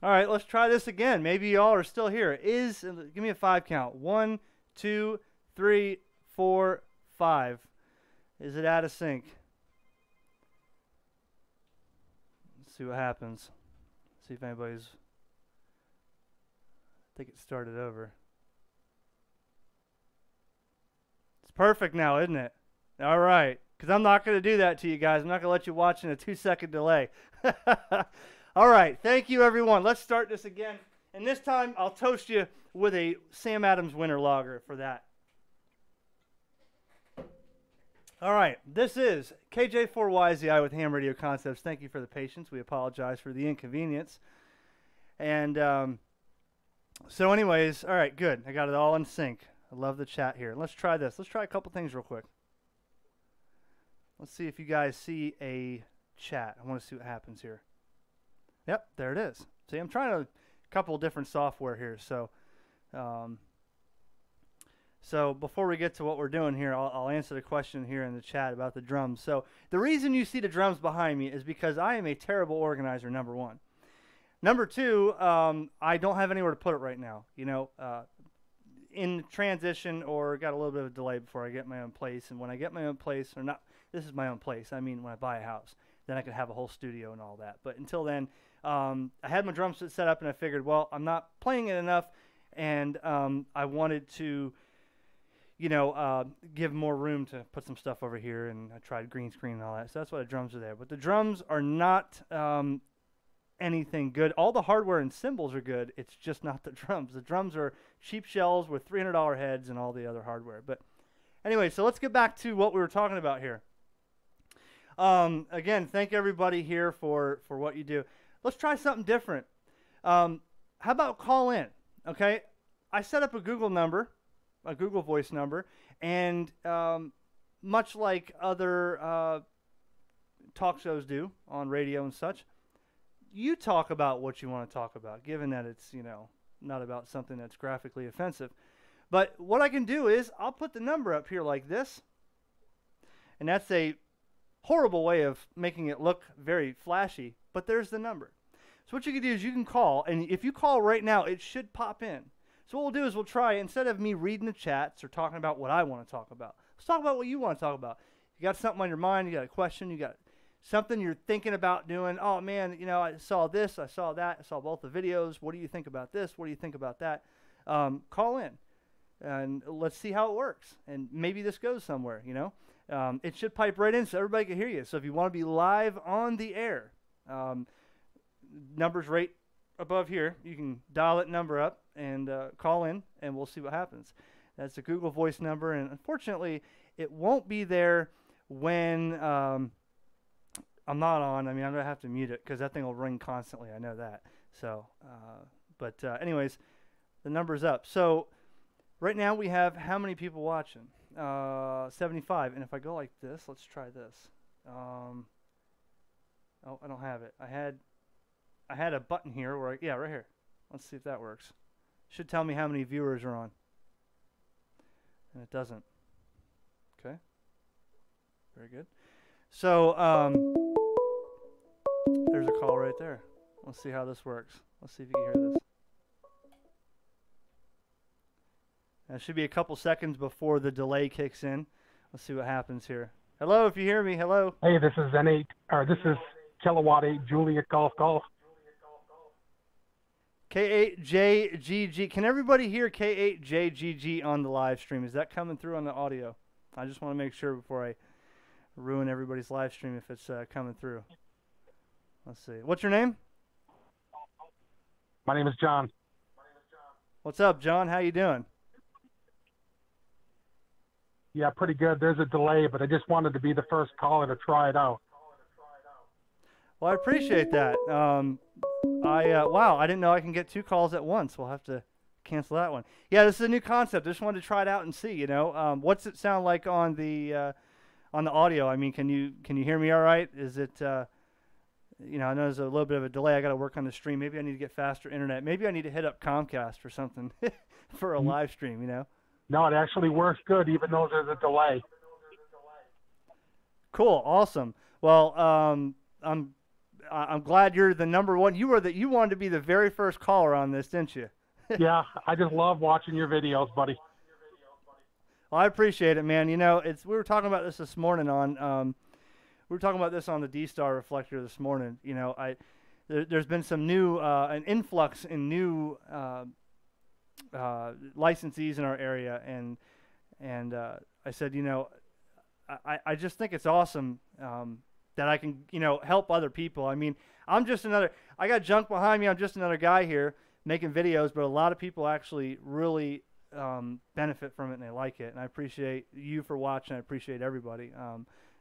All right, let's try this again. Maybe y'all are still here. Give me a 5 count. 1, 2, 3, 4, 5. Is it out of sync? Let's see what happens. See if anybody's... I think it started over. It's perfect now, isn't it? All right, because I'm not going to do that to you guys. I'm not going to let you watch in a 2-second delay. All right, thank you, everyone. Let's start this again. And this time, I'll toast you with a Sam Adams Winter Lager for that. All right, this is KJ4YZI with HamRadioConcepts. Thank you for the patience. We apologize for the inconvenience. And so anyways, all right, good. I got it all in sync. I love the chat here. Let's try this. Let's try a couple things real quick. Let's see if you guys see a chat. I want to see what happens here. Yep, there it is. See, I'm trying a couple different software here. So before we get to what we're doing here, I'll answer the question here in the chat about the drums. So the reason you see the drums behind me is because I am a terrible organizer, number one. Number two, I don't have anywhere to put it right now. You know, in transition or got a little bit of a delay before I get my own place. And when I get my own place, or not, this is my own place. I mean, when I buy a house, then I can have a whole studio and all that. But until then, I had my drum set up and I figured, well, I'm not playing it enough. And I wanted to, you know, give more room to put some stuff over here. And I tried green screen and all that. So that's why the drums are there. But the drums are not anything good. All the hardware and cymbals are good. It's just not the drums. The drums are cheap shells with $300 heads and all the other hardware. But anyway, so let's get back to what we were talking about here. Again, thank everybody here for what you do. Let's try something different. How about call in? Okay, I set up a Google number, a Google Voice number, and much like other talk shows do on radio and such, you talk about what you want to talk about, given that it's, you know, not about something that's graphically offensive. But what I can do is I'll put the number up here like this, and that's a horrible way of making it look very flashy, but there's the number. So what you can do is you can call, and if you call right now, it should pop in. So what we'll do is we'll try, instead of me reading the chats or talking about what I want to talk about, let's talk about what you want to talk about. You got something on your mind, you got a question, you got something you're thinking about doing. Oh man, you know, I saw this, I saw that, I saw both the videos. What do you think about this? What do you think about that? Call in, and let's see how it works. And maybe this goes somewhere, you know. It should pipe right in so everybody can hear you. So if you want to be live on the air, numbers right above here. You can dial that number up and call in, and we'll see what happens. That's a Google Voice number, and unfortunately, it won't be there when I'm not on. I mean, I'm going to have to mute it because that thing will ring constantly. I know that. So, anyways, the number's up. So right now we have how many people watching? 75. And if I go like this, let's try this. Oh, I don't have it. I had a button here where yeah, right here. Let's see if that works. Should tell me how many viewers are on. And it doesn't. Okay. Very good. So there's a call right there. Let's see how this works. Let's see if you can hear this. It should be a couple seconds before the delay kicks in. Let's see what happens here. Hello, if you hear me. Hello. Hey, this is N8, or this is Kilowatt 8 Juliet Golf Golf. K8JGG. Can everybody hear K8JGG on the live stream? Is that coming through on the audio? I just want to make sure before I ruin everybody's live stream if it's coming through. Let's see. What's your name? My name is John. What's up, John? How you doing? Yeah, pretty good. There's a delay, but I just wanted to be the first caller to try it out. Well, I appreciate that. Wow, I didn't know I can get 2 calls at once. We'll have to cancel that one. Yeah, this is a new concept. I just wanted to try it out and see. You know, what's it sound like on the audio? I mean, can you hear me all right? Is it? You know, I know there's a little bit of a delay. I got to work on the stream. Maybe I need to get faster internet. Maybe I need to hit up Comcast or something for a live stream. You know. No, it actually works good, even though there's a delay. Cool, awesome. Well, I'm I'm glad you're the number one. You wanted to be the very first caller on this, didn't you? Yeah, I just love watching your videos, buddy. Well, I appreciate it, man. You know, we were talking about this morning on we were talking about this on the D-Star reflector this morning. You know, there's been some new an influx in new licensees in our area, and I said, you know, I just think it's awesome that I can, you know, help other people. I mean, I got junk behind me. I'm just another guy here making videos, but a lot of people actually really benefit from it and they like it. And I appreciate you for watching. I appreciate everybody.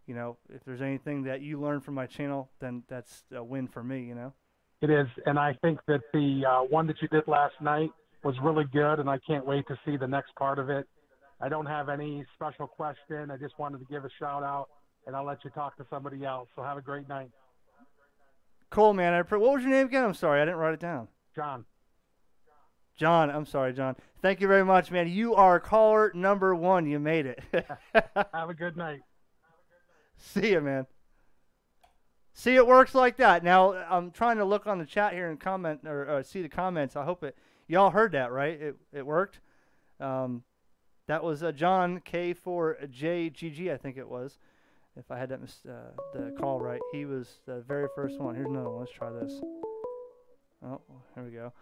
You know, if there's anything that you learn from my channel, then that's a win for me, you know? It is, and I think that the one that you did last night was really good, and I can't wait to see the next part of it. I don't have any special question. I just wanted to give a shout out, and I'll let you talk to somebody else. So have a great night. Cool, man. What was your name again? I'm sorry, I didn't write it down. John. John, I'm sorry, John. Thank you very much, man. You are caller number one. You made it. Have a good night. See ya, man. See, it works like that. Now, I'm trying to look on the chat here and comment or see the comments. I hope y'all heard that, right? It worked. That was John K4JGG, I think it was. If I had that the call right, he was the very first one. Here's another one. Let's try this. Oh, here we go.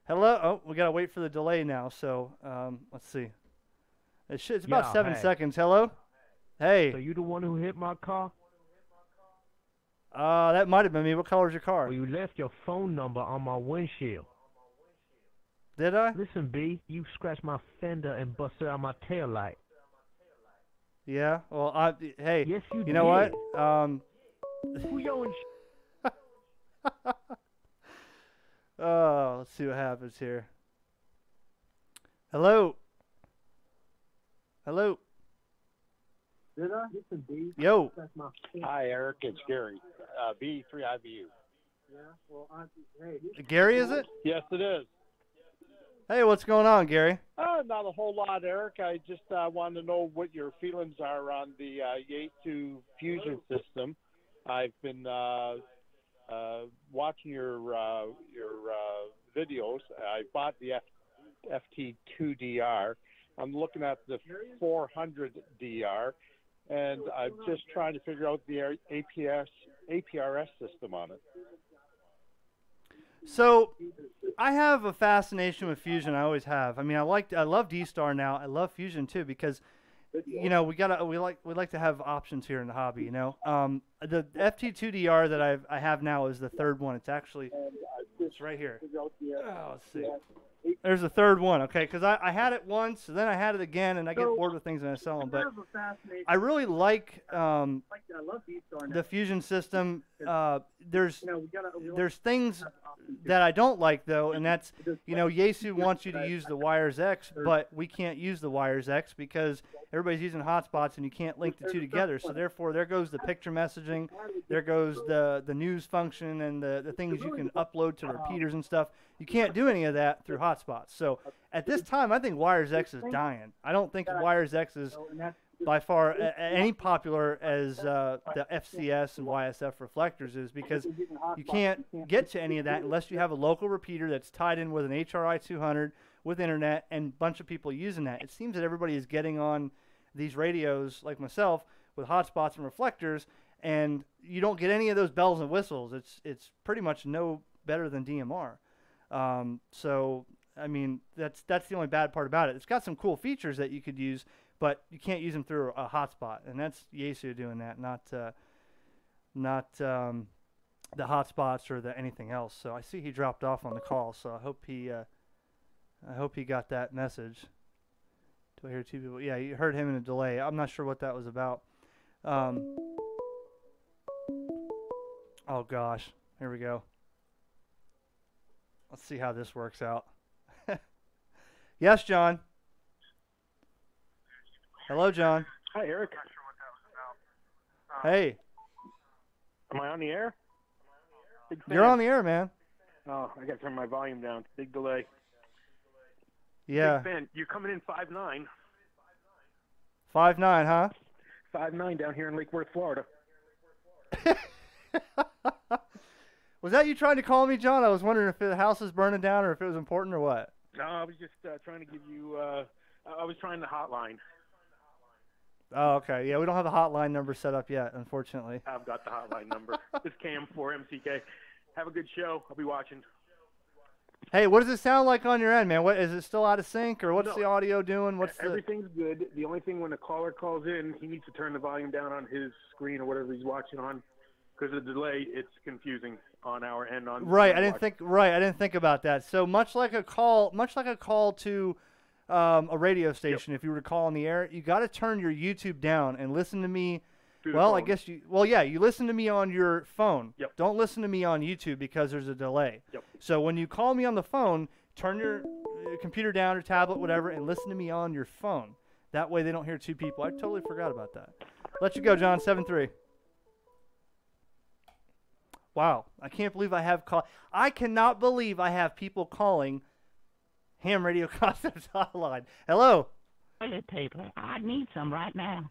Hello. Oh, we gotta wait for the delay now. So let's see. It's about 7 seconds. Hello. Hey. So you the one who hit my car? That might have been me. What color's your car? Well, you left your phone number on my windshield. Did I? Listen, B, you scratched my fender and busted out my tail light. Yeah. Well, hey. Yes, you know what? Who your Oh, let's see what happens here. Hello. Hello. Did I? Listen, B. Yo. Hi, Eric. It's Gary. B3IBU. Yeah. Well, hey. Gary, is it? Yes, it is. Hey, what's going on, Gary? Not a whole lot, Eric. I just wanted to know what your feelings are on the Yaesu Fusion system. I've been watching your videos. I bought the FT2DR. I'm looking at the 400DR, and I'm just trying to figure out the APRS system on it. So, I have a fascination with Fusion. I always have. I mean, I love D-Star now. I love Fusion too because, you know, we like to have options here in the hobby. You know, the FT2DR that I have now is the third one. It's right here. Oh, let's see. There's the third one, okay? Because I had it once, and then I had it again, and I get bored with things and I sell them. But I really like the Fusion system. There's things that I don't like, though, and that's, you know, Yaesu wants you to use the Wires X, but we can't use the Wires X because everybody's using hotspots, and you can't link the two together. So therefore, there goes the picture messaging, there goes the news function, and the things you can upload to repeaters and stuff. You can't do any of that through hotspots. So at this time, I think Wires X is dying. I don't think Wires X is by far any popular as the FCS and YSF reflectors is, because you can't get to any of that unless you have a local repeater that's tied in with an HRI 200 with internet and a bunch of people using that. It seems that everybody is getting on these radios like myself with hotspots and reflectors, and you don't get any of those bells and whistles. It's pretty much no better than DMR. So I mean, that's the only bad part about it. It's got some cool features that you could use, but you can't use them through a hotspot, and that's Yaesu doing that, not the hotspots or the anything else. So I see he dropped off on the call, so I hope he got that message. Do I hear two people? Yeah, you heard him in a delay. I'm not sure what that was about. Oh gosh, here we go. Let's see how this works out. Yes, John. Hello, John. Hi, Eric. Hey. Am I on the air? You're on the air, man. Oh, I got to turn my volume down. Big delay. Yeah. Big fan. You're coming in 5'9". 5'9", huh? 5'9" down here in Lake Worth, Florida. Was that you trying to call me, John? I was wondering if the house is burning down or if it was important or what. No, I was just trying to give you. I was trying the hotline. Oh, okay. Yeah, we don't have the hotline number set up yet, unfortunately. I've got the hotline number. It's Cam for MCK. Have a good show. I'll be watching. Hey, what does it sound like on your end, man? What is it still out of sync, or what's the audio doing? Everything's good. The only thing when the caller calls in, he needs to turn the volume down on his screen or whatever he's watching on, because of the delay. It's confusing on our end. Right. I didn't think about that. So much like a call to a radio station. If you were to call on the air, you got to turn your YouTube down and listen to me. Well, I guess you listen to me on your phone. Yep. Don't listen to me on YouTube because there's a delay. Yep. So when you call me on the phone, turn your computer down or tablet, whatever, and listen to me on your phone. That way they don't hear two people. I totally forgot about that. Let you go, John, 7-3. Wow. I cannot believe I have people calling Ham Radio Concepts Hotline. Hello. Toilet paper. I need some right now.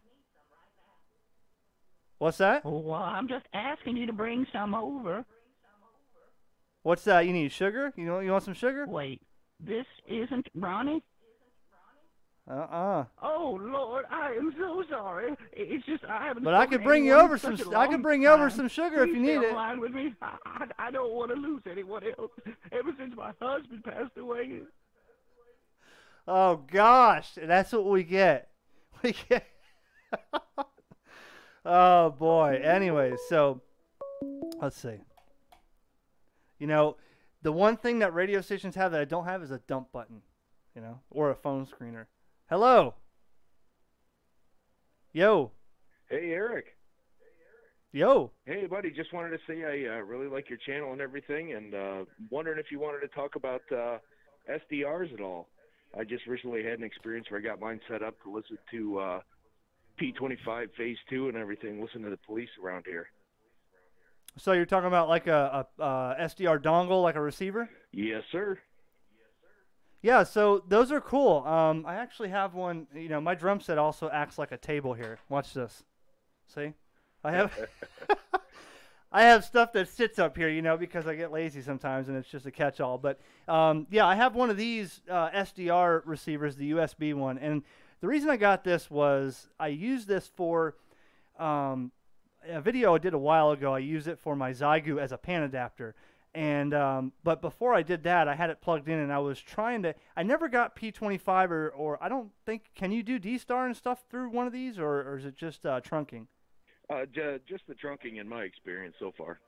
What's that? Oh, well, I'm just asking you to bring some over. What's that? You need sugar? You want some sugar? Wait, this isn't Ronnie? Oh Lord, I am so sorry. It's just I haven't. But I could bring you over some. I could bring you over some sugar if you need it. Line with me. I don't want to lose anyone else. Ever since my husband passed away. Oh gosh, that's what we get. We get. Oh boy. Anyways, so let's see. The one thing that radio stations have that I don't have is a dump button, or a phone screener. Hello. Yo. Hey, Eric. Yo. Hey, buddy. Just wanted to say I really like your channel and everything, and wondering if you wanted to talk about SDRs at all. I just recently had an experience where I got mine set up to listen to P25 Phase 2 and everything, listen to the police around here. So you're talking about like a SDR dongle, like a receiver? Yes, sir. Yeah, so those are cool. I actually have one. My drum set also acts like a table here. Watch this. See? I have I have stuff that sits up here, because I get lazy sometimes and it's just a catch-all. But, yeah, I have one of these SDR receivers, the USB one. And the reason I got this was I used this for a video I did a while ago. I used it for my Zygu as a pan adapter. And but before I did that, I had it plugged in, and I was trying to. I never got P25 or I don't think. Can you do D-Star and stuff through one of these, or is it just trunking? Just the trunking in my experience so far.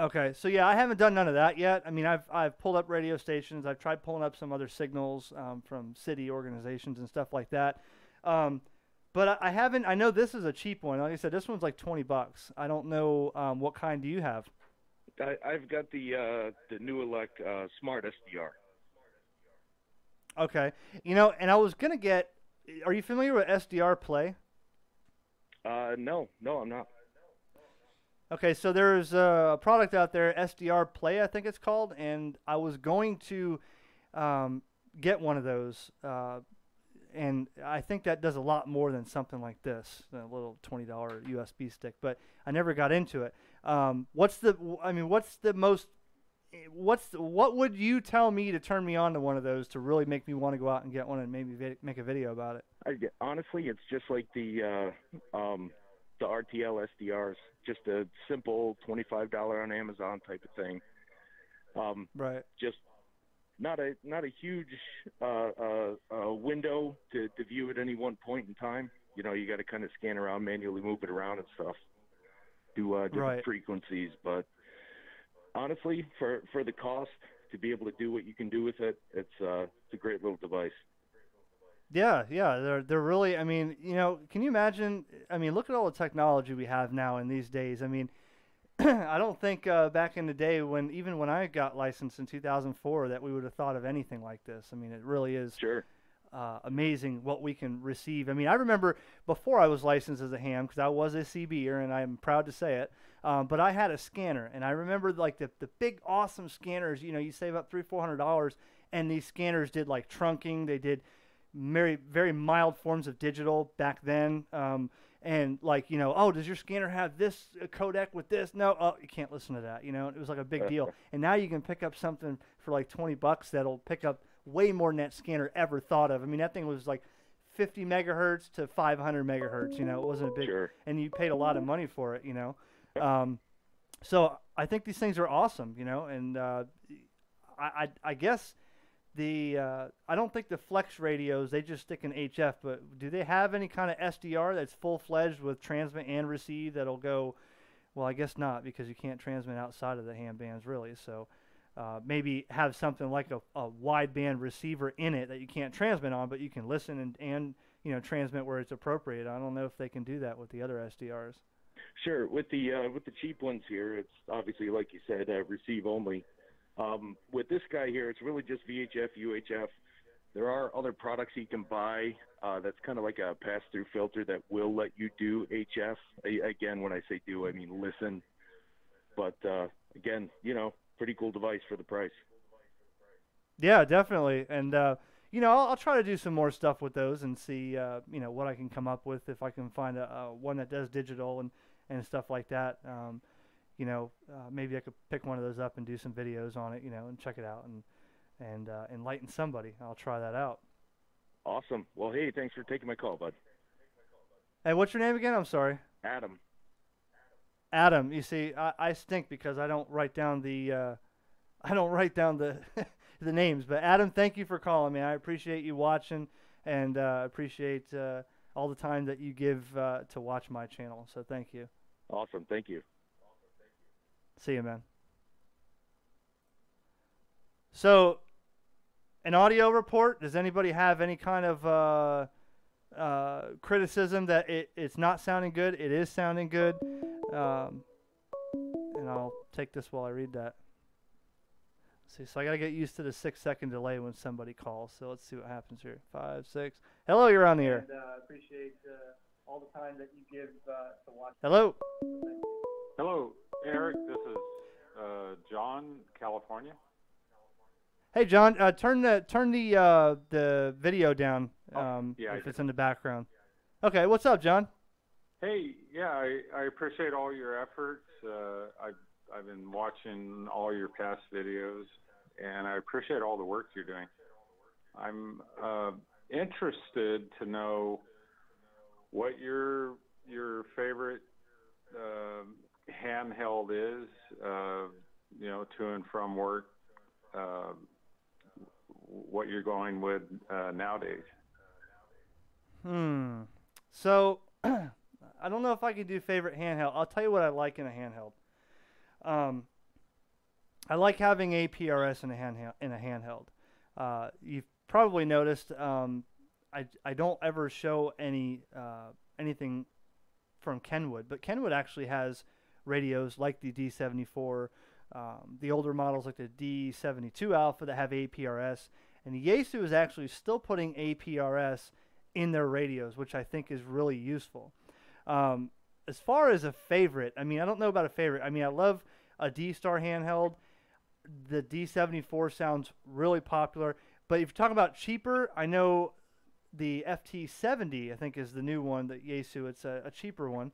Okay, so yeah, I haven't done none of that yet. I mean, I've pulled up radio stations. I've tried pulling up some other signals from city organizations and stuff like that. But I haven't. I know this is a cheap one. Like I said, this one's like $20. I don't know what kind do you have. I've got the new elect Smart SDR. Okay, and I was gonna get. Are you familiar with SDR Play? No, I'm not. Okay, so there's a product out there, SDR Play, I think it's called, and I was going to get one of those, and I think that does a lot more than something like this, a little $20 USB stick, but I never got into it. What would you tell me to turn me on to one of those to really make me want to go out and get one and maybe make a video about it? Honestly, it's just like the RTL SDRs, just a simple $25 on Amazon type of thing. Right. Just not a huge window to view at any one point in time. You got to kind of scan around, manually move it around and stuff. Do different frequencies, but honestly, for the cost to be able to do what you can do with it, it's a great little device. Yeah, they're really. I mean, can you imagine? I mean, look at all the technology we have now in these days. I mean, I don't think back in the day when I got licensed in 2004 that we would have thought of anything like this. I mean, it really is. Sure. Amazing what we can receive. I mean, I remember before I was licensed as a ham, because I was a CBer, and I'm proud to say it, but I had a scanner, and I remember like the big awesome scanners, you save up $300-400, and these scanners did like trunking, they did very, very mild forms of digital back then, and like, you know, oh, does your scanner have this codec with this? No, oh, you can't listen to that. You know, it was like a big deal. And now you can pick up something for like $20 that'll pick up way more than that scanner ever thought of. I mean, that thing was like 50 megahertz to 500 megahertz. You know, it wasn't a big, and you paid a lot of money for it. You know, so I think these things are awesome. You know, and I guess. I don't think the Flex radios, they just stick in HF, but do they have any kind of SDR that's full-fledged with transmit and receive that'll go, well, I guess not, because you can't transmit outside of the ham bands really, so maybe have something like a wideband receiver in it that you can't transmit on, but you can listen and you know, transmit where it's appropriate. I don't know if they can do that with the other SDRs. Sure. With the cheap ones here, it's obviously, like you said, receive only. With this guy here, it's really just VHF, UHF. There are other products you can buy that's kind of like a pass-through filter that will let you do HF. Again, when I say do, I mean listen. But, again, you know, pretty cool device for the price. Yeah, definitely. And, you know, I'll try to do some more stuff with those and see, you know, what I can come up with if I can find one that does digital and stuff like that. You know, maybe I could pick one of those up and do some videos on it, you know, and check it out and enlighten somebody. I'll try that out. Awesome. Well, hey, thanks for taking my call, bud. Hey, what's your name again? I'm sorry. Adam. Adam. You see, I stink because I don't write down the the names. But Adam, thank you for calling me. I appreciate you watching and appreciate all the time that you give to watch my channel. So thank you. Awesome. Thank you. See you, man. So, an audio report, does anybody have any kind of criticism that it's not sounding good? It is sounding good. And I'll take this while I read that. Let's see, so I got to get used to the 6-second delay when somebody calls. So let's see what happens here. 5, 6. Hello, you're on the air. And appreciate all the time that you give to watch. Hello. Hello, Eric. This is John, California. Hey, John. Turn the video down. Yeah, if it's in the background. Okay. What's up, John? Hey, yeah, I appreciate all your efforts. I've been watching all your past videos, and I appreciate all the work you're doing. I'm interested to know what your favorite handheld is, you know, to and from work, what you're going with nowadays. So, I don't know if I can do favorite handheld. I'll tell you what I like in a handheld. I like having APRS in a handheld. You've probably noticed I don't ever show anything from Kenwood, but Kenwood actually has radios like the D74, the older models like the D72 Alpha that have APRS, and Yaesu is actually still putting APRS in their radios, which I think is really useful. As far as a favorite, I mean, I don't know about a favorite. I mean, I love a D-Star handheld. The D74 sounds really popular, but if you're talking about cheaper, I know the FT70, I think, is the new one that Yaesu. It's a cheaper one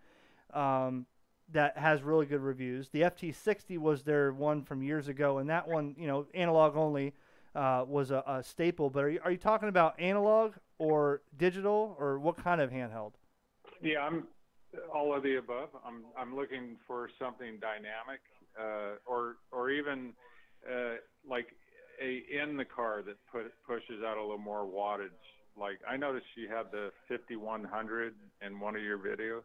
that has really good reviews. The FT60 was their one from years ago, and that one, you know, analog only, was a staple. But are you talking about analog or digital, or what kind of handheld? Yeah, I'm all of the above. I'm looking for something dynamic, or even like in the car that pushes out a little more wattage. Like, I noticed you had the 5100 in one of your videos.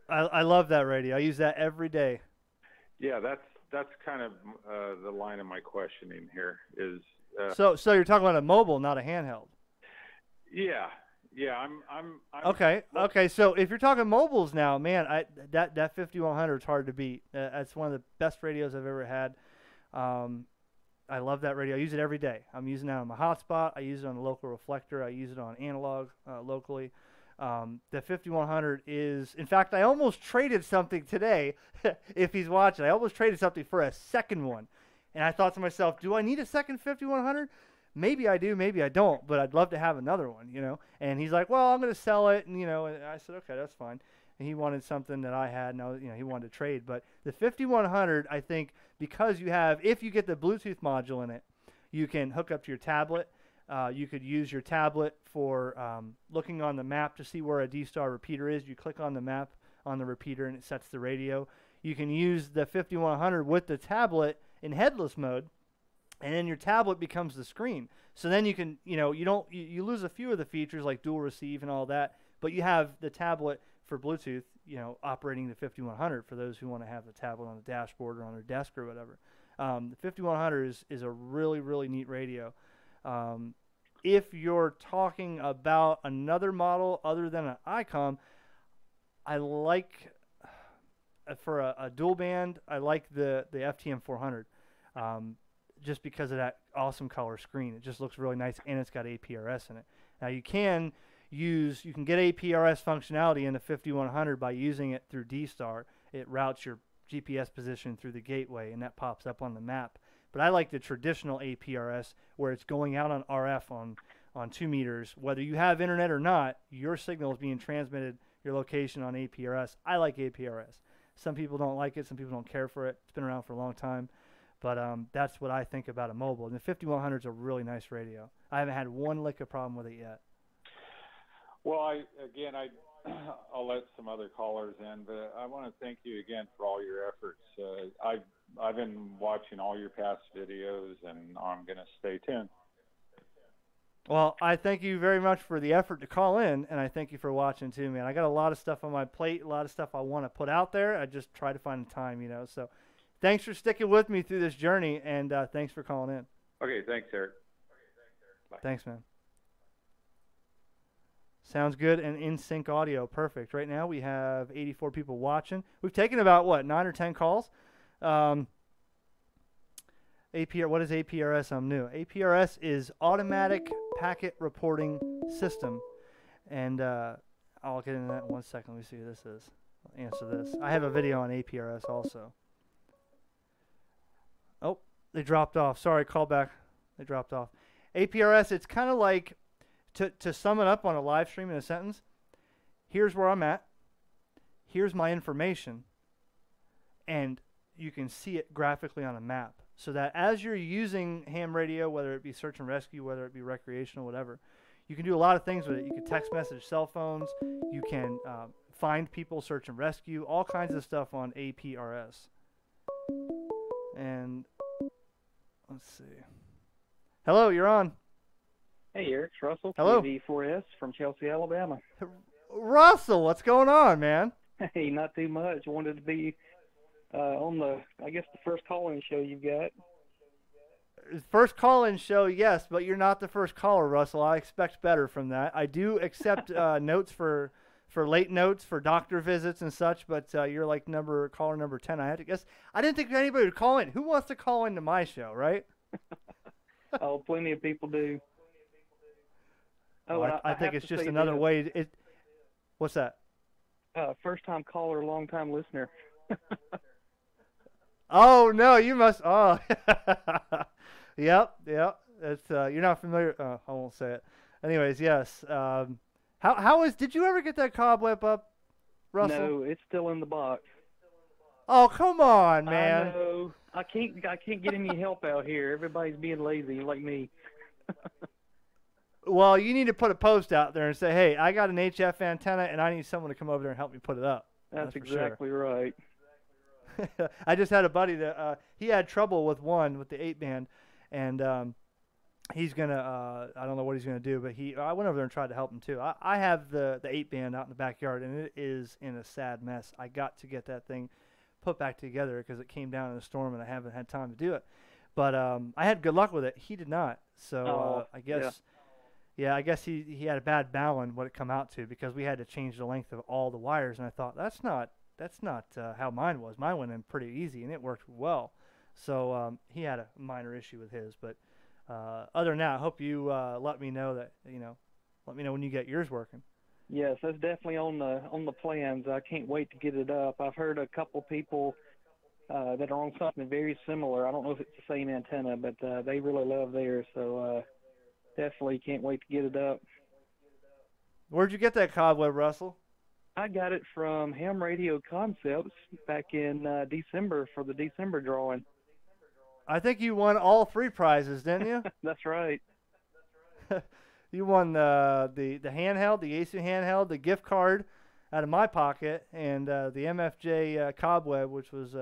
I love that radio. I use that every day. Yeah, that's kind of the line of my questioning here is. So you're talking about a mobile, not a handheld. Yeah. I'm Okay. So if you're talking mobiles now, man, that 5100 is hard to beat. That's one of the best radios I've ever had. I love that radio. I use it every day. I'm using that on my hotspot. I use it on a local reflector. I use it on analog locally. The 5100 is, in fact, I almost traded something today. If he's watching, I almost traded something for a second one. And I thought to myself, do I need a second 5100? Maybe I do, maybe I don't, but I'd love to have another one, you know. And he's like, well, I'm going to sell it. And, you know, and I said, okay, that's fine. and he wanted something that I had, and he wanted to trade. But the 5100, I think, because if you get the Bluetooth module in it, you can hook up to your tablet. You could use your tablet for looking on the map to see where a D-Star repeater is. You click on the map on the repeater, and it sets the radio. You can use the 5100 with the tablet in headless mode, and then your tablet becomes the screen. So then you can, you lose a few of the features like dual receive and all that, but you have the tablet for Bluetooth, operating the 5100 for those who want to have the tablet on the dashboard or on their desk or whatever. The 5100 is a really, really neat radio. If you're talking about another model other than an ICOM, I like, for a dual band, I like the FTM 400. Just because of that awesome color screen. It just looks really nice, and it's got APRS in it. Now you can get APRS functionality in the 5100 by using it through D-Star. It routes your GPS position through the gateway, and that pops up on the map. But I like the traditional APRS, where it's going out on RF on 2 meters. Whether you have internet or not, your signal is being transmitted, your location, on APRS. I like APRS. Some people don't like it. Some people don't care for it. It's been around for a long time. But that's what I think about a mobile. And the 5100 is a really nice radio. I haven't had one lick of problem with it yet. Well, I'll let some other callers in, but I want to thank you again for all your efforts. I've been watching all your past videos, and I'm going to stay tuned. Well, I thank you very much for the effort to call in, and I thank you for watching too, man. I got a lot of stuff on my plate, a lot of stuff I want to put out there. I just try to find the time, So thanks for sticking with me through this journey, and thanks for calling in. Okay, thanks, Eric. Bye. Thanks, man. Sounds good, and in sync audio, perfect. Right now we have 84 people watching. We've taken about, 9 or 10 calls. What is APRS? I'm new. APRS is Automatic Packet Reporting System, and I'll get into that in 1 second. Let me see who this is. I'll answer this. I have a video on APRS also. Oh, they dropped off. Sorry, call back. They dropped off. APRS, it's kind of like, to sum it up on a live stream in a sentence, here's where I'm at, here's my information, and you can see it graphically on a map. So that as you're using ham radio, whether it be search and rescue, whether it be recreational, whatever, you can do a lot of things with it. You can text message cell phones, you can find people, search and rescue, all kinds of stuff on APRS. And let's see. Hello, you're on. Hey, Eric, it's Russell, Hello. TV4S from Chelsea, Alabama. Russell, what's going on, man? Hey, not too much. Wanted to be on the first call-in show you've got. First call-in show, yes, but you're not the first caller, Russell. I expect better from that. I do accept notes for late notes for doctor visits and such, but you're like caller number 10. I had to guess. I didn't think anybody would call in. Who wants to call into my show, right? Oh, plenty of people do. Oh, I think it's just another way. What's that? First-time caller, long-time listener. Oh no, you must. Oh, yep. It's you're not familiar. I won't say it. Anyways, yes. Did you ever get that Cobweb up, Russell? No, it's still in the box. Oh, come on, man. I know. I can't get any help out here. Everybody's being lazy like me. Well, you need to put a post out there and say, hey, I got an HF antenna, and I need someone to come over there and help me put it up. That's exactly right. I just had a buddy that he had trouble with the 8-band, and he's going to, I don't know what he's going to do, but I went over there and tried to help him too. I have the 8-band out in the backyard, and it is in a sad mess. I got to get that thing put back together because it came down in a storm, and I haven't had time to do it. But I had good luck with it. He did not. So I guess... Yeah, I guess he had a bad balun what it come out to because we had to change the length of all the wires, and I thought that's not how mine was. Mine went in pretty easy and it worked well. So he had a minor issue with his, but other than that, I hope you let me know that let me know when you get yours working. Yes, that's definitely on the plans. I can't wait to get it up. I've heard a couple people that are on something very similar. I don't know if it's the same antenna, but they really love theirs. So. Definitely can't wait to get it up. Where'd you get that Cobweb, Russell? I got it from HamRadioConcepts back in December for the December drawing. I think you won all 3 prizes, didn't you? That's right. You won the handheld, the Yaesu handheld, the gift card out of my pocket, and the MFJ Cobweb, which was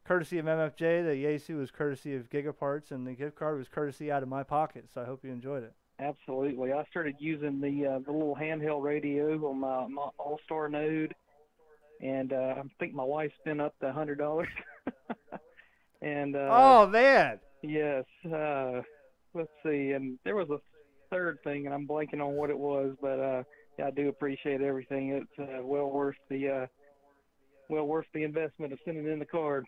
courtesy of MFJ. The Yaesu was courtesy of Gigaparts, and the gift card was courtesy out of my pocket. So I hope you enjoyed it. Absolutely. I started using the little handheld radio on my All-Star Node, and I think my wife spent up the $100. And oh man. Yes. Let's see. And there was a third thing, and I'm blanking on what it was, but yeah, I do appreciate everything. It's well worth the investment of sending in the card.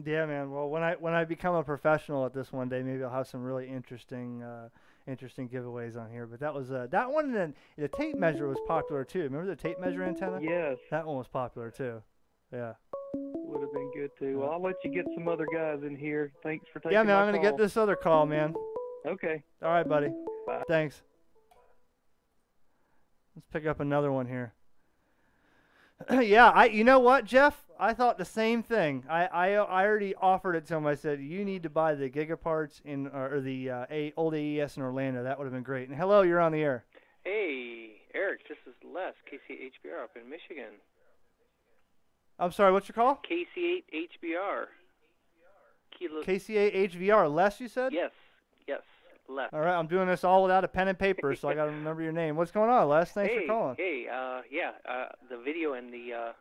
Yeah, man. Well, when I become a professional at this one day, maybe I'll have some really interesting giveaways on here. But that was that one, and the tape measure was popular too. Remember the tape measure antenna? Yes. That one was popular too. Yeah. Would have been good too. Well, I'll let you get some other guys in here. Thanks for taking my call. Yeah, man. I'm gonna get this other call, man. Okay. All right, buddy. Bye. Thanks. Let's pick up another one here. Yeah, you know what, Jeff? I thought the same thing. I already offered it to him. I said, you need to buy the Gigaparts or the old AES in Orlando. That would have been great. And hello, you're on the air. Hey, Eric, this is Les, KC8HBR up in Michigan. I'm sorry, what's your call? KC8HBR. KC8HVR. Les, you said? Yes, Les. All right, I'm doing this all without a pen and paper, so I got to remember your name. What's going on, Les? Thanks for calling. Hey, the video in the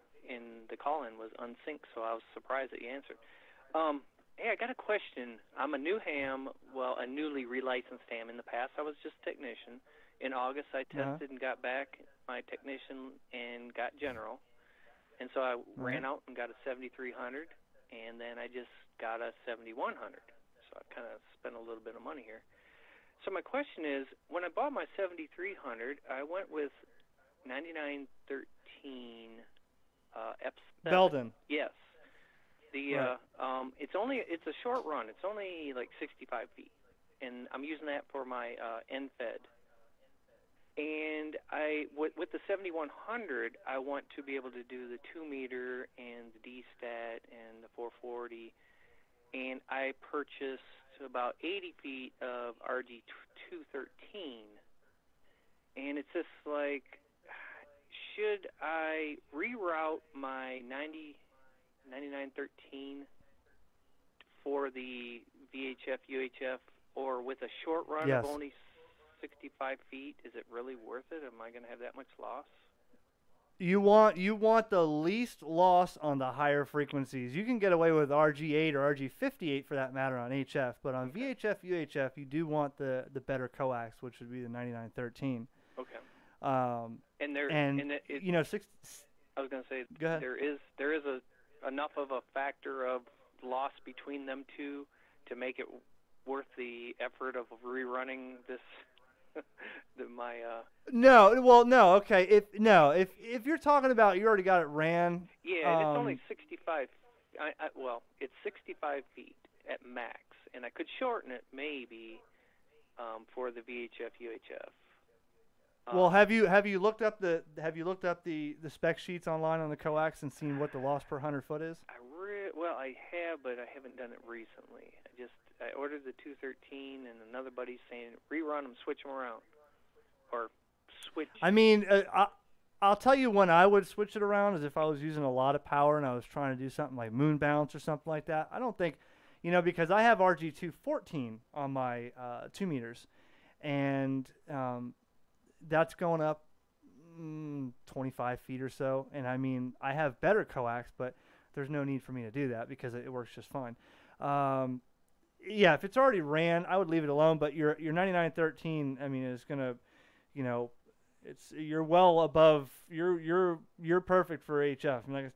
call-in was unsynced, so I was surprised that you answered. Hey, I got a question. I'm a new ham, a newly relicensed ham. In the past, I was just technician. In August, I tested and got back my technician and got general. And so I ran out and got a 7300, and then I just got a 7100. So I kind of spent a little bit of money here. So my question is, when I bought my 7300, I went with 9913 F7. Belden. Yes. It's a short run. It's only like 65 feet, and I'm using that for my end fed. And with the 7100, I want to be able to do the 2 meter and the D-stat and the 440. And I purchased about 80 feet of RG213. And it's just like, should I reroute my 9913 for the VHF, UHF, or with a short run of only 65 feet? Is it really worth it? Am I going to have that much loss? You want the least loss on the higher frequencies. You can get away with RG8 or RG58 for that matter on HF, but on VHF, UHF, you do want the better coax, which would be the 9913. Okay. I was going to say, go ahead. There is enough of a factor of loss between them two to make it worth the effort of rerunning this. No. Okay. If you're talking about you already got it ran. Yeah, and it's only 65. It's 65 feet at max, and I could shorten it maybe for the VHF UHF. Well, have you looked up the spec sheets online on the coax and seen what the loss per 100 foot is? I have, but I haven't done it recently. I ordered the 213, and another buddy's saying rerun them, switch them around, or switch. I mean, I'll tell you when I would switch it around is if I was using a lot of power and I was trying to do something like moon bounce or something like that. I don't think, because I have RG214 on my 2 meters, and that's going up 25 feet or so. And I mean, I have better coax, but there's no need for me to do that because it works just fine. Yeah, if it's already ran, I would leave it alone. But your 9913, I mean, is gonna, you're well above. You're perfect for HF. I mean,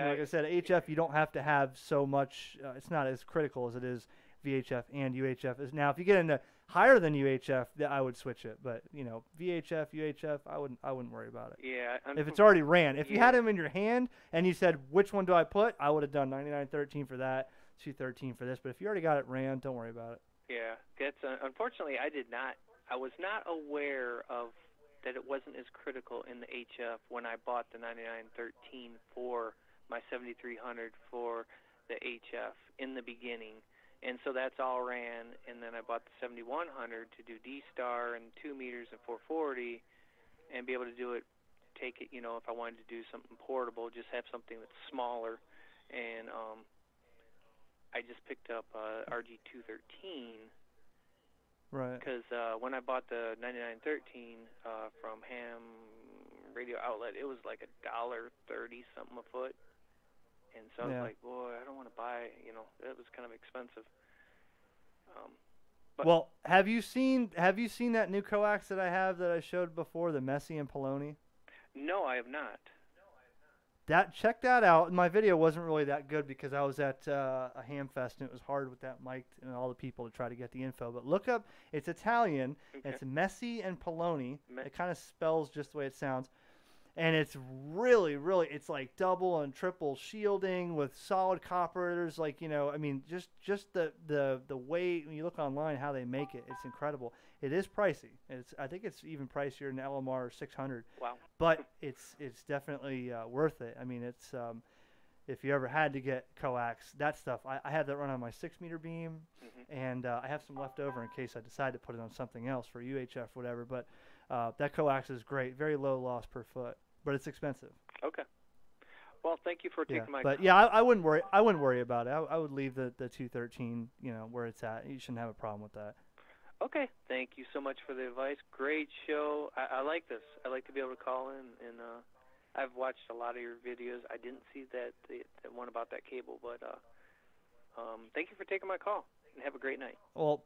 like I said, HF you don't have to have so much. It's not as critical as it is VHF and UHF. Now, if you get into higher than UHF, I would switch it. But VHF, UHF, I wouldn't worry about it. Yeah. If it's already ran, if you had them in your hand and you said which one do I put, I would have done 9913 for that. 213 for this, but if you already got it ran, don't worry about it. Yeah, that's unfortunately I was not aware of that it wasn't as critical in the HF when I bought the 9913 for my 7300 for the HF in the beginning. And so that's all ran, and then I bought the 7100 to do D-Star and 2 meters and 440 and be able to do it, take it, you know, if I wanted to do something portable, just have something that's smaller. And I just picked up RG213. Right. Because when I bought the 9913 from Ham Radio Outlet, it was like $1.30 something a foot. And so I was like, boy, I don't want to buy, you know, it was kind of expensive. Well, have you seen that new coax that I have that I showed before, the Messi and Poloni? No, I have not. Check that out. My video wasn't really that good because I was at a ham fest and it was hard with that mic and all the people to try to get the info. But look up, it's Italian. Okay. It's Messi and Poloni. It kind of spells just the way it sounds. And it's really, really, it's like double and triple shielding with solid copper. There's like, you know, I mean, just the way, when you look online, how they make it, it's incredible. It is pricey. I think it's even pricier than LMR 600. Wow. But it's definitely worth it. I mean, it's if you ever had to get coax, that stuff, I have that run on my 6-meter beam, and I have some left over in case I decide to put it on something else for UHF, whatever. But that coax is great, very low loss per foot, but it's expensive. Okay. Well, thank you for taking my. But yeah, I wouldn't worry. I wouldn't worry about it. I would leave the 213, you know, where it's at. You shouldn't have a problem with that. Okay. Thank you so much for the advice. Great show. I like this. I like to be able to call in, and I've watched a lot of your videos. I didn't see the one about that cable, but thank you for taking my call, and have a great night. Well,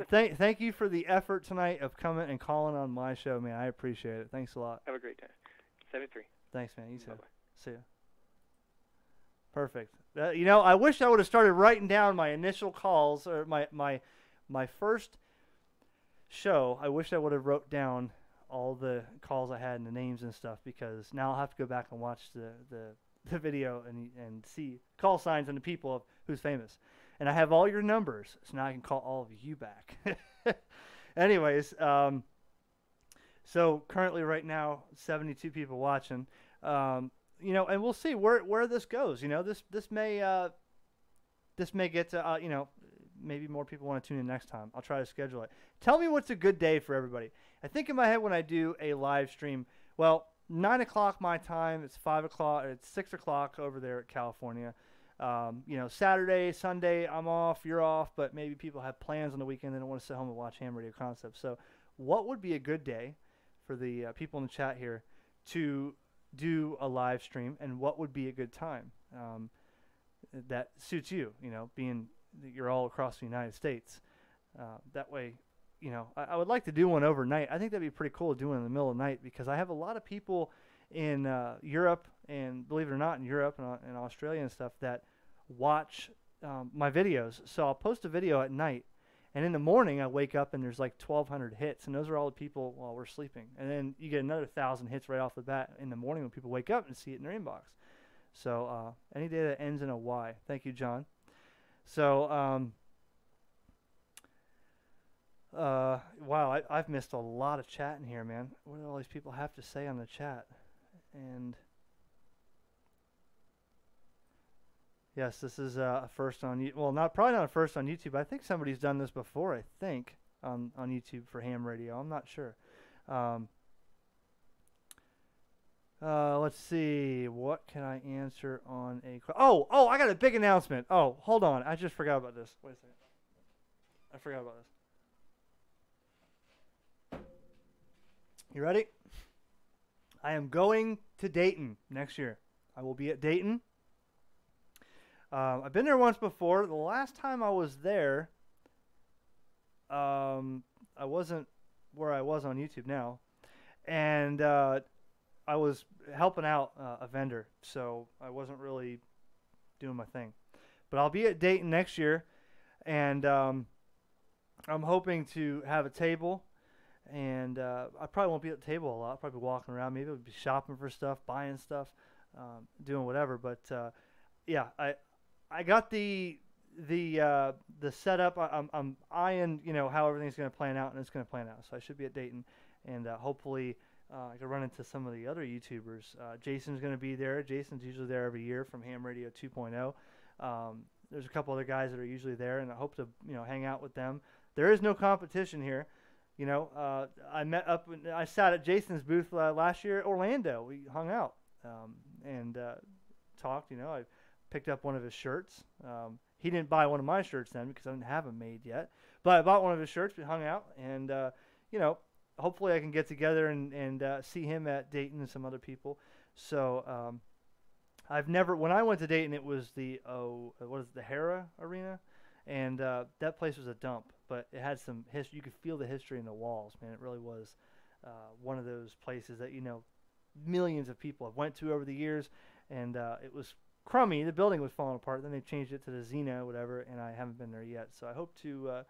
thank you for the effort tonight of coming and calling on my show, man. I appreciate it. Thanks a lot. Have a great day. 73. Thanks, man. You too. Bye-bye. See ya. Perfect. You know, I wish I would have started writing down my initial calls or my first show. I wish I would have wrote down all the calls I had and the names and stuff, because now I'll have to go back and watch the video and see call signs and the people of who's famous. And I have all your numbers, so now I can call all of you back. Anyways, so currently right now, 72 people watching. You know, and we'll see where this goes. You know, this may get to you know, maybe more people want to tune in next time. I'll try to schedule it. Tell me what's a good day for everybody. I think in my head when I do a live stream, well, 9 o'clock my time, it's 5 o'clock, it's 6 o'clock over there at California. You know, Saturday, Sunday, I'm off, you're off, but maybe people have plans on the weekend. They don't want to sit home and watch HamRadioConcepts. So what would be a good day for the people in the chat here to do a live stream, and what would be a good time that suits you, you know, being that you're all across the United States. That way, you know, I would like to do one overnight. I think that'd be pretty cool to do it in the middle of the night, because I have a lot of people in Europe, and believe it or not, in Europe and Australia and stuff, that watch my videos. So I'll post a video at night, and in the morning I wake up and there's like 1,200 hits, and those are all the people while we're sleeping. And then you get another 1,000 hits right off the bat in the morning when people wake up and see it in their inbox. So any day that ends in a Y. Thank you, John. So wow, I've missed a lot of chat in here, man. What do all these people have to say on the chat? And yes, this is a first on probably not a first on YouTube. I think somebody's done this before, I think, on YouTube for ham radio. I'm not sure. Let's see. What can I answer on a Oh, I got a big announcement. Oh, hold on. I just forgot about this. Wait a second. I forgot about this. You ready? I am going to Dayton next year. I will be at Dayton. I've been there once before. The last time I was there, I wasn't where I was on YouTube now. And I was helping out a vendor, so I wasn't really doing my thing. But I'll be at Dayton next year, and I'm hoping to have a table. And I probably won't be at the table a lot. I'll probably be walking around. Maybe I'll be shopping for stuff, buying stuff, doing whatever. But yeah, I got the setup. I'm eyeing, you know, how everything's going to plan out, and it's going to plan out. So I should be at Dayton, and hopefully I could run into some of the other YouTubers. Jason's going to be there. Jason's usually there every year from Ham Radio 2.0. There's a couple other guys that are usually there, and I hope to hang out with them. There is no competition here. I sat at Jason's booth last year at Orlando. We hung out and talked. I picked up one of his shirts. He didn't buy one of my shirts then because I didn't have them made yet. But I bought one of his shirts. We hung out, and hopefully I can get together and see him at Dayton and some other people. So when I went to Dayton, it was the Hara Arena, and that place was a dump, but it had some history. You could feel the history in the walls, man. It really was one of those places that millions of people have went to over the years, and it was crummy. The building was falling apart. Then they changed it to the Xena, whatever, and I haven't been there yet. So I hope to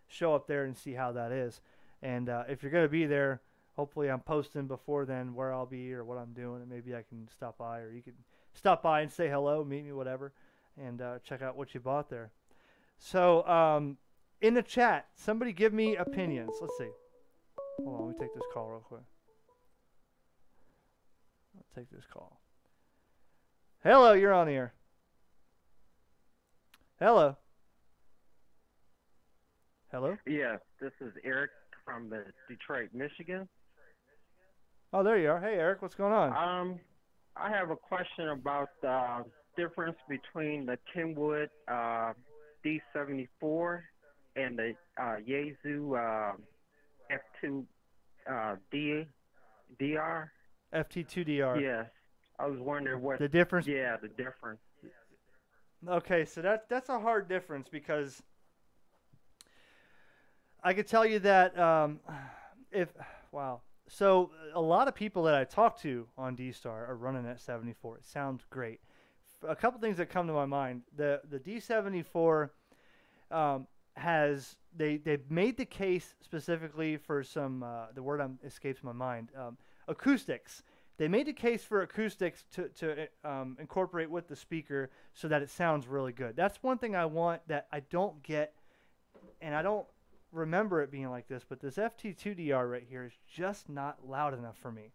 show up there and see how that is. And if you're going to be there, hopefully I'm posting before then where I'll be or what I'm doing, and maybe I can stop by, or you can stop by and say hello, meet me, whatever, and check out what you bought there. So in the chat, somebody give me opinions. Let's see. Hold on, let me take this call real quick. I'll take this call. Hello, you're on the air. Hello. Hello? Yeah, this is Eric from the Detroit, Michigan. Oh, there you are. Hey, Eric, what's going on? I have a question about the difference between the Kenwood D74 and the Yaesu F2 DR. FT2DR. Yes. I was wondering what the difference. Yeah, the difference. Okay, so that's a hard difference because I could tell you that So a lot of people that I talk to on D-Star are running at 74. It sounds great. A couple things that come to my mind. The D74 they've made the case specifically for some the word escapes my mind, acoustics. They made the case for acoustics to incorporate with the speaker so that it sounds really good. That's one thing I want that I don't get, and I don't remember it being like this, but this FT2DR right here is just not loud enough for me.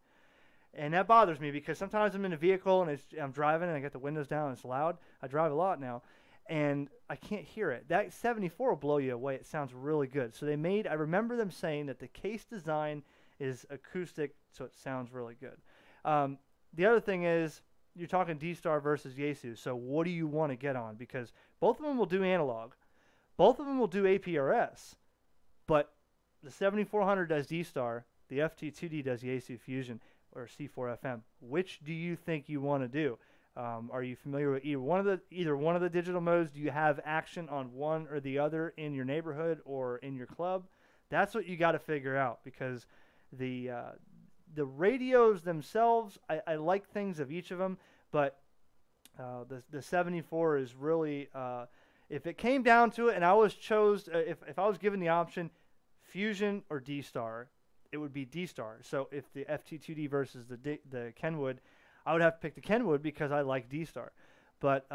And that bothers me because sometimes I'm in a vehicle and I'm driving and I got the windows down and it's loud. I drive a lot now, and I can't hear it. That 74 will blow you away. It sounds really good. So I remember them saying that the case design is acoustic, so it sounds really good. The other thing is you're talking D-Star versus Yaesu. So what do you want to get on? Because both of them will do analog. Both of them will do APRS. But the 7400 does D-Star. The FT2D does Yaesu Fusion or C4FM. Which do you think you want to do? Are you familiar with either one of the digital modes? Do you have action on one or the other in your neighborhood or in your club? That's what you got to figure out, because the radios themselves, I like things of each of them, but the 74 is really, if it came down to it and I was if I was given the option, Fusion or D-Star, it would be D-Star. So if the FT2D versus the Kenwood, I would have to pick the Kenwood because I like D-Star. But,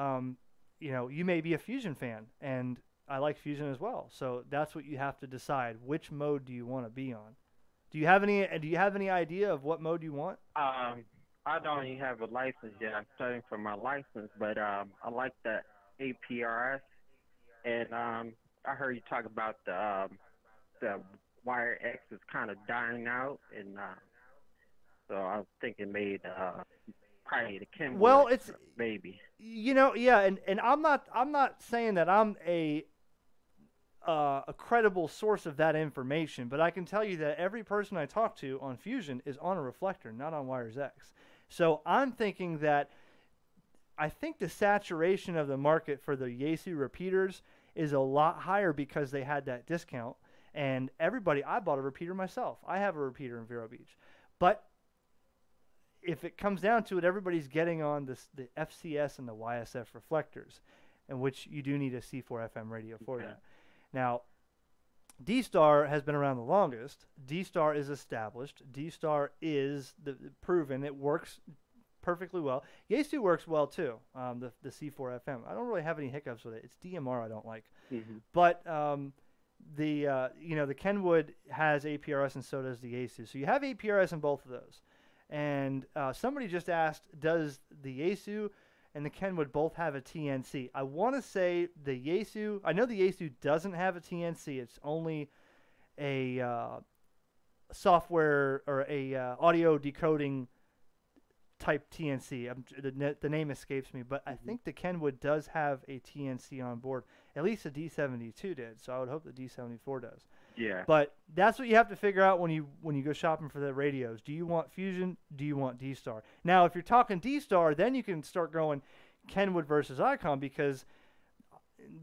you may be a Fusion fan, and I like Fusion as well. So that's what you have to decide. Which mode do you want to be on? Do you have any idea of what mode you want? I don't even have a license yet. I'm studying for my license, but I like the APRS, and I heard you talk about the Wire X is kind of dying out, and so I was thinking maybe probably the Kenwood. Well, it's maybe and I'm not saying that I'm a credible source of that information, but I can tell you that every person I talk to on Fusion is on a reflector, not on Wires X. So I'm thinking that I think the saturation of the market for the Yaesu repeaters is a lot higher because they had that discount. And I bought a repeater myself. I have a repeater in Vero Beach. But if it comes down to it, everybody's getting on the FCS and the YSF reflectors, in which you do need a C4 FM radio for that. Now, D-Star has been around the longest. D-Star is established. D-Star is proven. It works perfectly well. Yaesu works well too, the C4 FM. I don't really have any hiccups with it. It's DMR I don't like. Mm-hmm. But the Kenwood has APRS and so does the Yaesu. So you have APRS in both of those. And somebody just asked, does the Yaesu and the Kenwood both have a TNC? I want to say the Yaesu, I know the Yaesu doesn't have a TNC. It's only a software or a audio decoding type TNC. The name escapes me, but I think the Kenwood does have a TNC on board. At least the D72 did, so I would hope the D74 does. Yeah. But that's what you have to figure out when you go shopping for the radios. Do you want Fusion? Do you want D-Star? Now, if you're talking D-Star, then you can start going Kenwood versus ICOM, because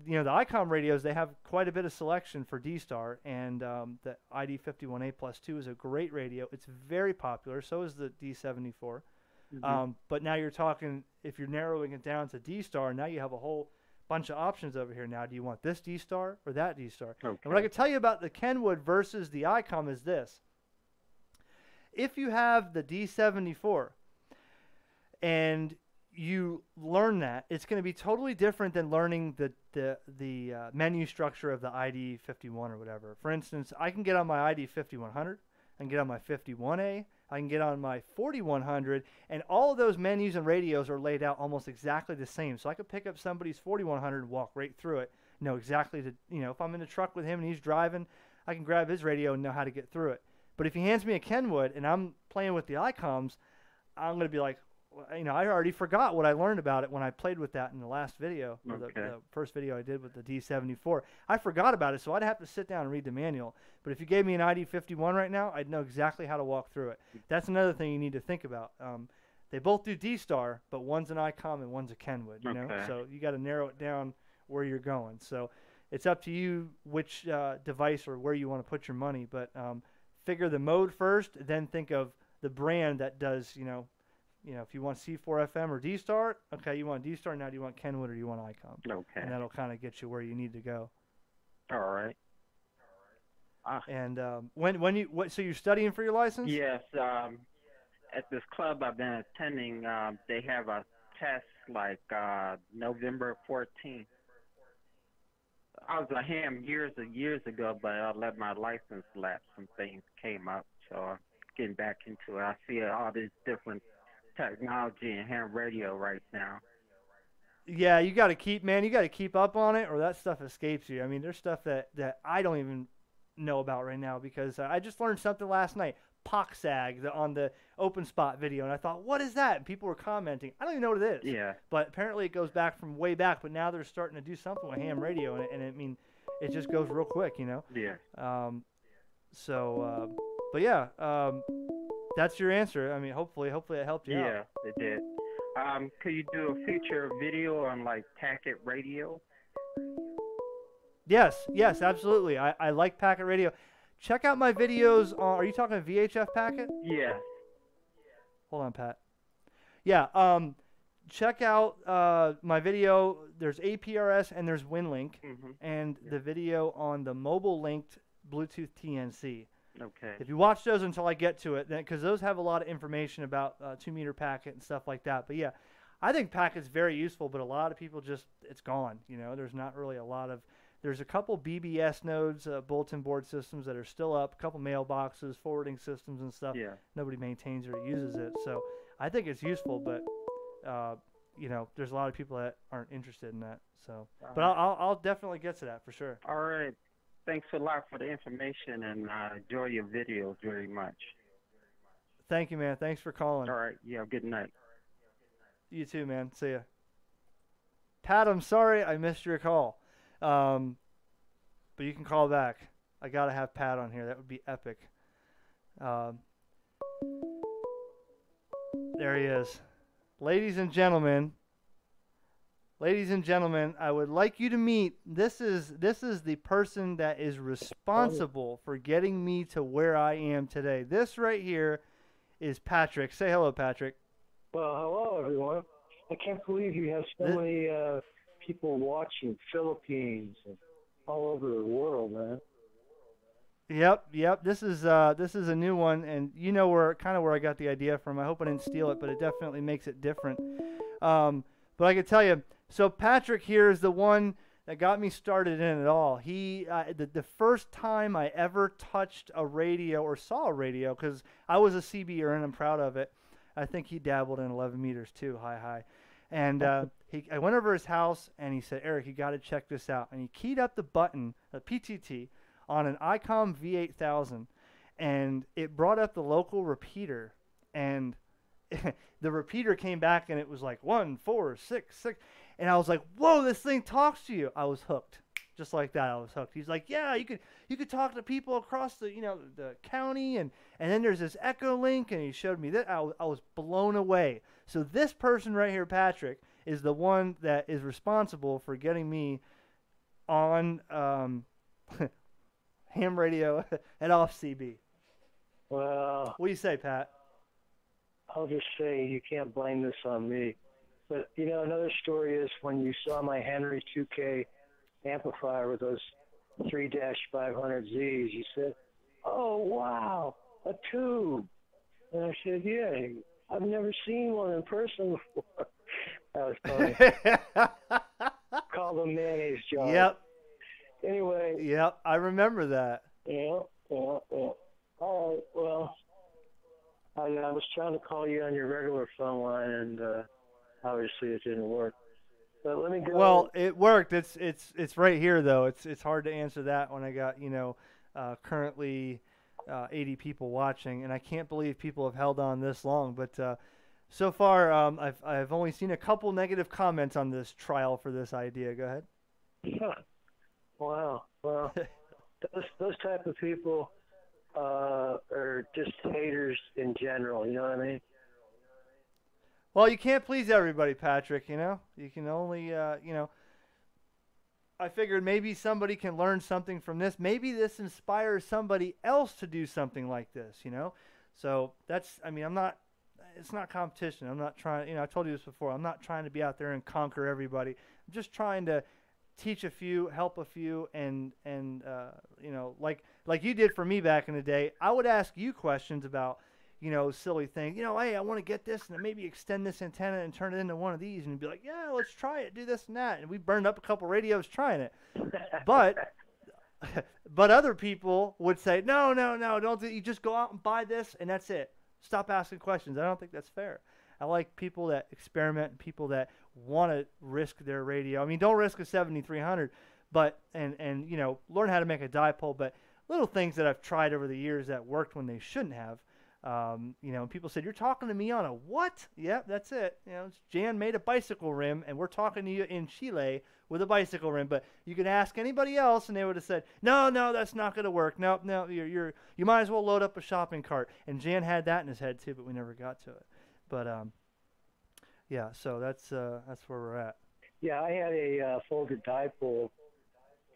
the ICOM radios, they have quite a bit of selection for D-Star, and the ID51A Plus 2 is a great radio. It's very popular. So is the D74. But now you're talking, if you're narrowing it down to D-Star, now you have a whole bunch of options over here. Now, do you want this D-Star or that D-Star? Okay. And what I can tell you about the Kenwood versus the ICOM is this. If you have the D74 and you learn that, it's going to be totally different than learning the menu structure of the ID51 or whatever. For instance, I can get on my ID5100, I can get on my 51A, I can get on my 4100, and all of those menus and radios are laid out almost exactly the same. So I could pick up somebody's 4100 and walk right through it, know exactly if I'm in the truck with him and he's driving, I can grab his radio and know how to get through it. But if he hands me a Kenwood and I'm playing with the ICOMs, I'm going to be like, I already forgot what I learned about it when I played with that in the last video, or the first video I did with the D74. I forgot about it, so I'd have to sit down and read the manual. But if you gave me an ID51 right now, I'd know exactly how to walk through it. That's another thing you need to think about. They both do D-Star, but one's an ICOM and one's a Kenwood, you know? So you got to narrow it down where you're going. So it's up to you which device or where you want to put your money, but figure the mode first, then think of the brand that does, if you want C4FM or D-Star, okay, you want D-Star, now do you want Kenwood or do you want ICOM? Okay. And that'll kind of get you where you need to go. All right. And so you're studying for your license? Yes. At this club I've been attending, they have a test like November 14th. I was a ham years ago, but I let my license lapse. Some things came up, so I'm getting back into it. I see all these different technology in ham radio right now. Yeah, you got to keep up on it, or that stuff escapes you. I mean, there's stuff that I don't even know about right now, because I just learned something last night, POCSAG, on the open spot video, and I thought, what is that? And people were commenting. I don't even know what it is. Yeah. But apparently it goes back from way back, but now they're starting to do something with ham radio, and it just goes real quick, Yeah. But yeah, that's your answer. I mean, hopefully it helped you out. Yeah, it did. Could you do a feature video on like packet radio? Yes, absolutely. I like packet radio. Check out my videos on, are you talking VHF packet? Yeah. Hold on, Pat. Yeah, check out my video. There's APRS and there's WinLink, and the video on the mobile linked Bluetooth TNC. Okay. If you watch those until I get to it, then because those have a lot of information about 2-meter packet and stuff like that. But yeah, I think packet's very useful, but a lot of people it's gone. There's not really a lot of. There's a couple BBS nodes, bulletin board systems that are still up, a couple mailboxes, forwarding systems and stuff. Yeah. Nobody maintains or uses it. So I think it's useful, but, there's a lot of people that aren't interested in that. So, but I'll definitely get to that for sure. All right. Thanks a lot for the information, and enjoy your videos very much. Thank you, man. Thanks for calling. All right. Yeah, good night. You too, man. See ya. Pat, I'm sorry I missed your call. But you can call back. I got to have Pat on here. That would be epic. There he is. Ladies and gentlemen, I would like you to meet, this is the person that is responsible for getting me to where I am today. This right here is Patrick. Say hello, Patrick. Well, hello, everyone. I can't believe you have so many people watching, Philippines and all over the world, man. Yep. This is a new one, and where I got the idea from. I hope I didn't steal it, but it definitely makes it different. But I can tell you, so Patrick here is the one that got me started in it all. The first time I ever touched a radio or saw a radio, because I was a CBer and I'm proud of it. I think he dabbled in 11 meters too, high. And I went over his house and he said, Eric, you got to check this out. And he keyed up the button, the PTT, on an ICOM V8000, and it brought up the local repeater, and the repeater came back and it was like 1466, and I was like, whoa, this thing talks to you. I was hooked. Just like that, I was hooked. He's like, yeah, you could talk to people across the the county, and then there's this Echo Link, and he showed me that. I was blown away. So this person right here, Patrick, is the one that is responsible for getting me on ham radio and off CB. Well, what do you say, Pat? I'll just say you can't blame this on me. But, another story is when you saw my Henry 2K amplifier with those 3-500Zs, you said, oh, wow, a tube. And I said, yeah, I've never seen one in person before. That was funny. Call them mayonnaise jars. Yep. Anyway. Yep, I remember that. Yeah. All right, well, I was trying to call you on your regular phone line, and obviously it didn't work. But let me go. Well, it worked. It's right here though. It's hard to answer that when I got currently 80 people watching, and I can't believe people have held on this long. But so far, I've only seen a couple negative comments on this trial for this idea. Go ahead. Huh. Wow. Well, those type of people are just haters in general. You know what I mean? Well, you can't please everybody, Patrick, You can only, I figured maybe somebody can learn something from this. Maybe this inspires somebody else to do something like this, So it's not competition. I'm not trying, I told you this before. I'm not trying to be out there and conquer everybody. I'm just trying to teach a few, help a few, and like you did for me back in the day. I would ask you questions about, silly things. Hey, I want to get this and maybe extend this antenna and turn it into one of these, and you'd be like, yeah, let's try it, do this and that. And we burned up a couple radios trying it. But other people would say, no, don't do it. You just go out and buy this and that's it. Stop asking questions. I don't think that's fair. I like people that experiment and people that want to risk their radio. I mean, don't risk a 7300, but and learn how to make a dipole. But little things that I've tried over the years that worked when they shouldn't have. People said, you're talking to me on a what? Yep, that's it. Jan made a bicycle rim, and we're talking to you in Chile with a bicycle rim. But you could ask anybody else, and they would have said, no, that's not going to work. No, you might as well load up a shopping cart. And Jan had that in his head too, but we never got to it. But yeah, so that's where we're at. Yeah, I had a folded dipole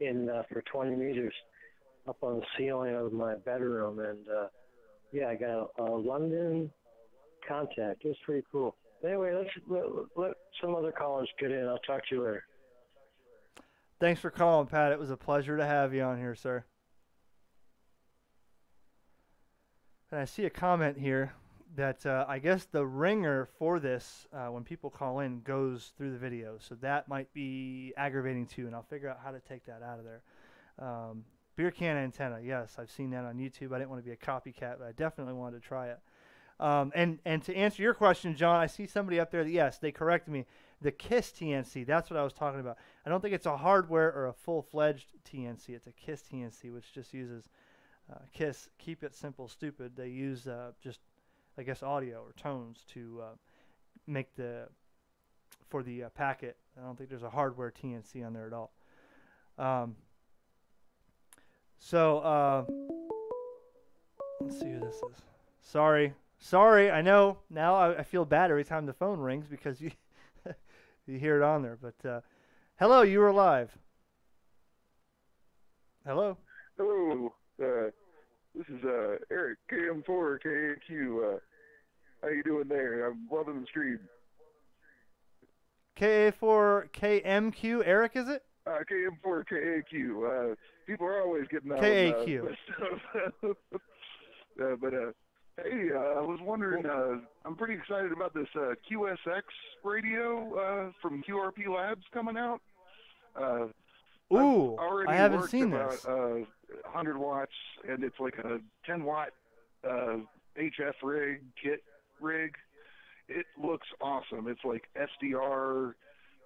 in for 20 meters up on the ceiling of my bedroom, and yeah, I got a London contact. It was pretty cool. Anyway, let some other callers get in. I'll talk to you later. Thanks for calling, Pat. It was a pleasure to have you on here, sir. And I see a comment here that I guess the ringer for this, when people call in, goes through the video. So that might be aggravating too, and I'll figure out how to take that out of there. Beer can antenna, yes, I've seen that on YouTube. I didn't want to be a copycat, but I definitely wanted to try it. And to answer your question, John, I see somebody up there that, yes, they corrected me. The KISS TNC, that's what I was talking about. I don't think it's a hardware or a full-fledged TNC. It's a KISS TNC, which just uses KISS, keep it simple, stupid. They use just, I guess, audio or tones to make for the packet. I don't think there's a hardware TNC on there at all. So let's see who this is. Sorry, I know now I feel bad every time the phone rings because you you hear it on there. But hello, you were live. Hello. Hello. This is Eric, KM4 KAQ. How you doing there? I'm loving the stream. KA4 KMQ, Eric, is it? KM4 KAQ. People are always getting out KAQ. Stuff. But hey, I was wondering, I'm pretty excited about this QSX radio from QRP Labs coming out. Ooh, already I haven't worked seen about, this. 100 watts, and it's like a 10 watt HF kit rig. It looks awesome. It's like SDR,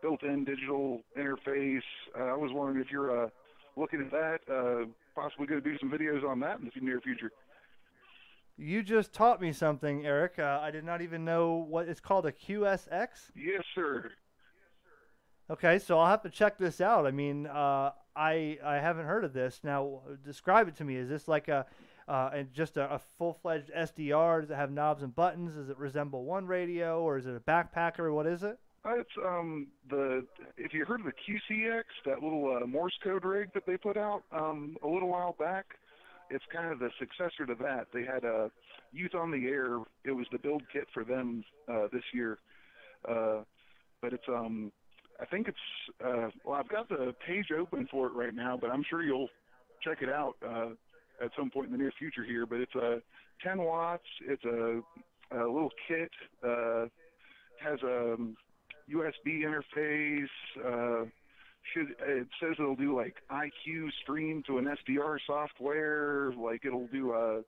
built-in digital interface. I was wondering if you're looking at that, possibly going to do some videos on that in the near future. You just taught me something, Eric. I did not even know what it's called, a QSX? Yes, sir. Okay, so I'll have to check this out. I mean, I haven't heard of this. Now, describe it to me. Is this like just a full-fledged SDR? Does it have knobs and buttons? Does it resemble one radio, or is it a backpacker? What is it? It's if you heard of the QCX, that little Morse code rig that they put out a little while back, it's kind of the successor to that. They had Youth on the Air. It was the build kit for them this year, but it's I think it's well, I've got the page open for it right now, but I'm sure you'll check it out at some point in the near future here. But it's 10 watts. It's a little kit. Has a USB interface. It says it'll do like IQ stream to an SDR software. Like it'll do a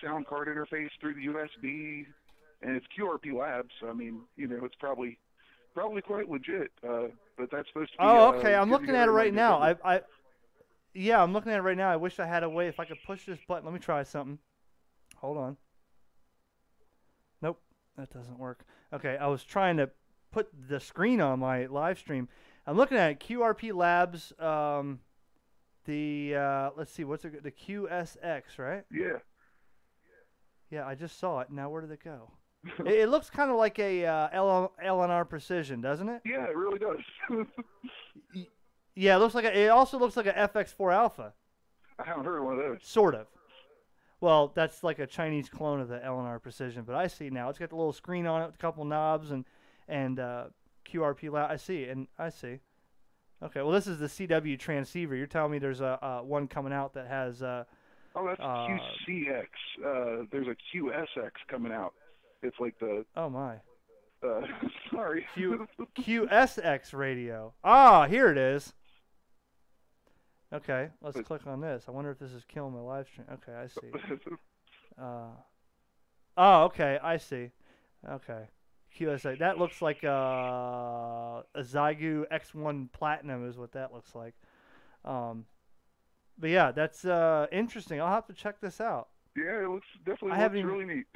sound card interface through the USB, and it's QRP Labs. So I mean, you know, it's probably quite legit. But that's supposed to be. Oh, okay. I'm looking at it right now. Yeah, I'm looking at it right now. I wish I had a way if I could push this button. Let me try something. Hold on. Nope, that doesn't work. Okay, I was trying to put the screen on my live stream. I'm looking at it, QRP Labs. Let's see, what's it? The QSX, right? Yeah. Yeah, I just saw it. Now where did it go? It looks kind of like a LNR Precision, doesn't it? Yeah, it really does. Yeah, it also looks like a FX4 Alpha. I haven't heard of one of those. Sort of. Well, that's like a Chinese clone of the LNR Precision, but I see now. It's got the little screen on it, a couple knobs, and QRP Lab. I see. Okay, well, this is the CW transceiver. You're telling me there's one coming out that has. Oh, that's QCX. There's a QSX coming out. It's like the. Oh my. Sorry. QSX radio. Ah, here it is. Okay, let's click on this. I wonder if this is killing my live stream. Okay, I see. Oh, okay, I see. Okay. QSA. That looks like a Zygu X1 Platinum is what that looks like. But yeah, that's interesting. I'll have to check this out. Yeah, it looks definitely really neat.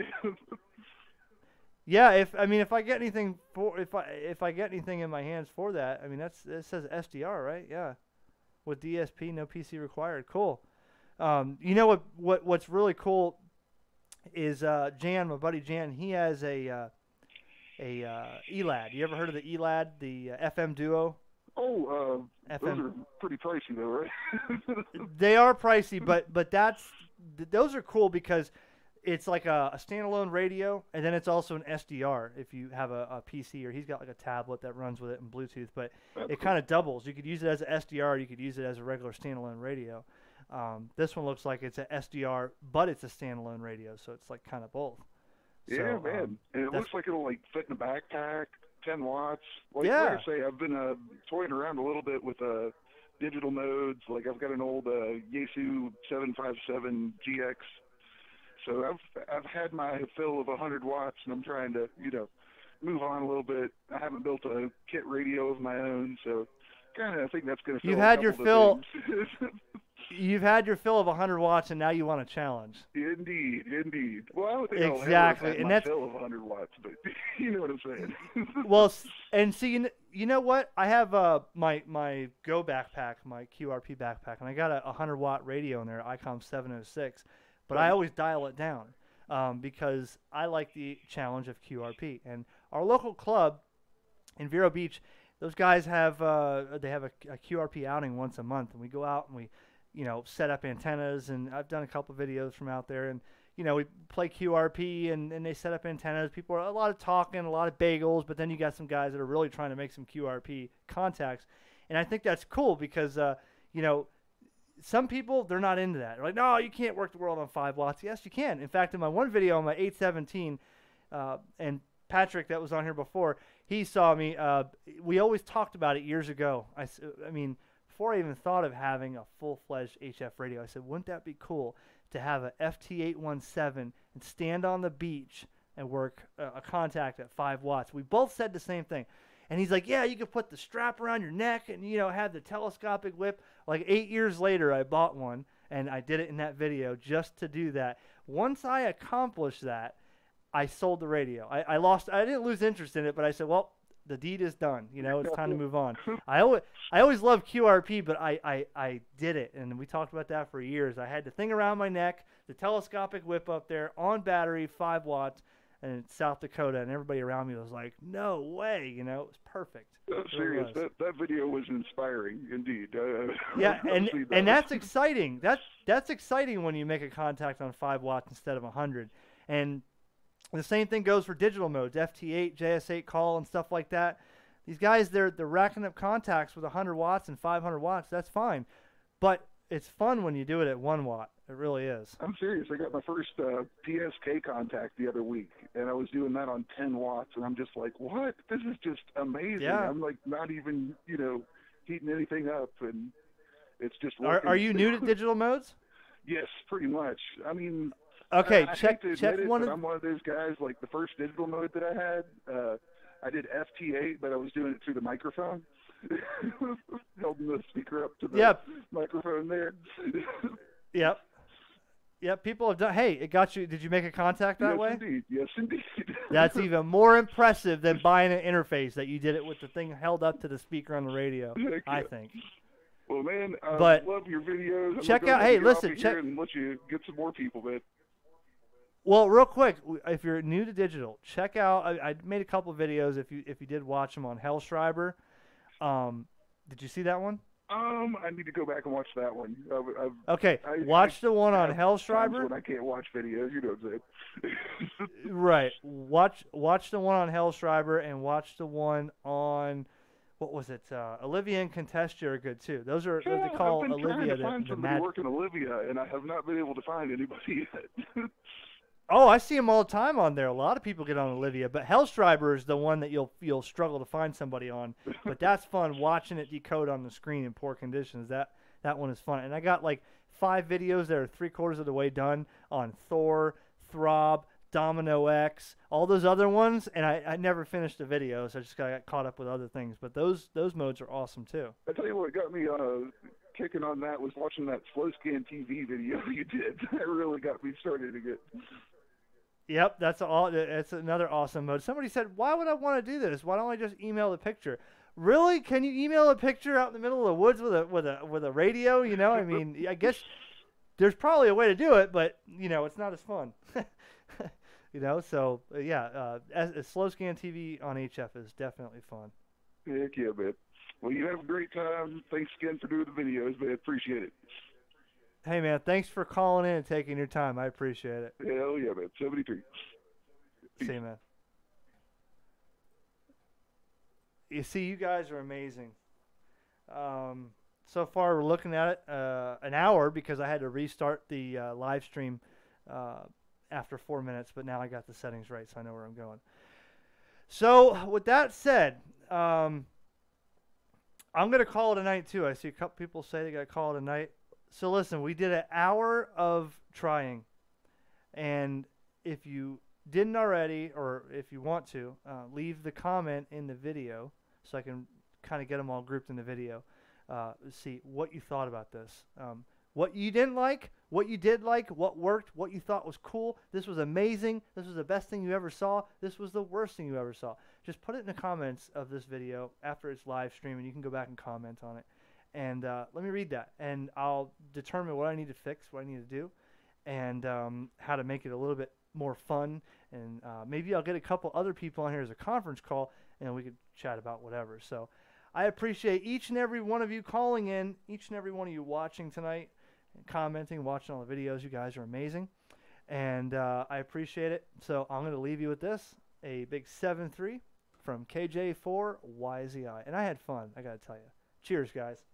Yeah, if I get anything if I get anything in my hands for that, I mean it says SDR, right? Yeah. With DSP, no PC required. Cool. You know what's really cool is Jan, my buddy Jan, he has a ELAD. You ever heard of the ELAD, the FM Duo? Oh, FM. Those are pretty pricey though, right? They are pricey, but those are cool because it's like a standalone radio, and then it's also an SDR if you have a PC, or he's got like a tablet that runs with it and Bluetooth, but it kind of doubles. You could use it as an SDR, you could use it as a regular standalone radio. This one looks like it's an SDR, but it's a standalone radio, so it's like kind of both. Yeah, so, man. And it looks like it'll like fit in a backpack, 10 watts. Like yeah. I say, I've been toying around a little bit with digital modes. Like I've got an old Yaesu 757 GX. So I've had my fill of 100 watts, and I'm trying to, move on a little bit. I haven't built a kit radio of my own, so kind of I think that's going to fill. You've had your fill. You've had your fill of 100 watts, and now you want a challenge. Indeed. Well, I don't think exactly, I'll ever have and my that's fill of 100 watts, but you know what I'm saying. Well, and see, you know what? I have my Go backpack, my QRP backpack, and I got a 100 watt radio in there, ICOM 706. But I always dial it down because I like the challenge of QRP. And our local club in Vero Beach, those guys have a QRP outing once a month, and we go out and we, set up antennas. And I've done a couple videos from out there, and we play QRP and they set up antennas. People are a lot of talking, a lot of bagels, but then you got some guys that are really trying to make some QRP contacts, and I think that's cool because some people, they're not into that. They're like, no, you can't work the world on 5 watts. Yes, you can. In fact, in my one video on my 817, and Patrick that was on here before, he saw me. We always talked about it years ago. I mean, before I even thought of having a full-fledged HF radio, I said, wouldn't that be cool to have a FT817 and stand on the beach and work a contact at 5 watts? We both said the same thing. And he's like, yeah, you could put the strap around your neck and, have the telescopic whip. Like 8 years later, I bought one, and I did it in that video just to do that. Once I accomplished that, I sold the radio. I didn't lose interest in it, but I said, well, the deed is done. It's time to move on. I always loved QRP, but I did it, and we talked about that for years. I had the thing around my neck, the telescopic whip up there, on battery, 5 watts, and in South Dakota, and everybody around me was like, no way, it was perfect. Serious. That video was inspiring, indeed. Yeah, and that's exciting. That's exciting when you make a contact on 5 watts instead of 100. And the same thing goes for digital modes, FT8, JS8 call, and stuff like that. These guys, they're racking up contacts with 100 watts and 500 watts. That's fine. But it's fun when you do it at 1 watt. It really is. I'm serious. I got my first PSK contact the other week, and I was doing that on 10 watts, and I'm just like, what? This is just amazing. Yeah. I'm like not even, heating anything up, and it's just working. Are you new to digital modes? Yes, pretty much. I mean, okay, I check hate to admit one it, of but I'm one of those guys, like the first digital mode that I had, I did FT8, but I was doing it through the microphone. Holding the speaker up to the microphone there. Yep. Yep, people have done. Hey, it got you. Did you make a contact that way? Indeed. Yes, indeed. That's even more impressive than buying an interface, that you did it with the thing held up to the speaker on the radio, I think. Well, man, I love your videos. Check out. Hey, listen. Check. And let you get some more people, man. Well, real quick, if you're new to digital, check out. I made a couple of videos. If you did watch them on Hellschreiber, did you see that one? I need to go back and watch that one. Watch the one on Hellschreiber. When I can't watch videos, you know what I'm saying. Right. Watch the one on Hellschreiber and watch the one on, what was it? Olivia and Contestia are good too. Those are they call I've been Olivia trying to find somebody working Olivia, and I have not been able to find anybody yet. Oh, I see them all the time on there. A lot of people get on Olivia, but Hellschreiber is the one that you'll struggle to find somebody on. But that's fun, watching it decode on the screen in poor conditions. That one is fun. And I got like 5 videos that are 3/4 of the way done on Thor, Throb, Domino X, all those other ones, and I never finished the video, so I just got caught up with other things. But those modes are awesome too. I tell you what got me kicking on that was watching that slow scan TV video you did. That really got me started to get. Yep, that's another awesome mode. Somebody said, why would I want to do this? Why don't I just email the picture? Really? Can you email a picture out in the middle of the woods with a radio? I mean, I guess there's probably a way to do it, but it's not as fun. So a slow scan TV on HF is definitely fun. Heck yeah, man. Well, you have a great time. Thanks again for doing the videos, man. Appreciate it. Hey, man, thanks for calling in and taking your time. I appreciate it. Hell yeah, man. 73. See you, man. You see, you guys are amazing. So far, we're looking at it an hour because I had to restart the live stream after 4 minutes, but now I got the settings right, so I know where I'm going. So, with that said, I'm going to call it a night, too. I see a couple people say they got to call it a night. So listen, we did an hour of trying, and if you didn't already, or if you want to, leave the comment in the video so I can kind of get them all grouped in the video. See what you thought about this. What you didn't like, what you did like, what worked, what you thought was cool. This was amazing. This was the best thing you ever saw. This was the worst thing you ever saw. Just put it in the comments of this video after it's live stream, and you can go back and comment on it. And let me read that, and I'll determine what I need to fix, what I need to do, and how to make it a little bit more fun. And maybe I'll get a couple other people on here as a conference call, and we could chat about whatever. So I appreciate each and every one of you calling in, each and every one of you watching tonight, and commenting, watching all the videos. You guys are amazing, and I appreciate it. So I'm going to leave you with this, a big 7-3 from KJ4YZI. And I had fun, I got to tell you. Cheers, guys.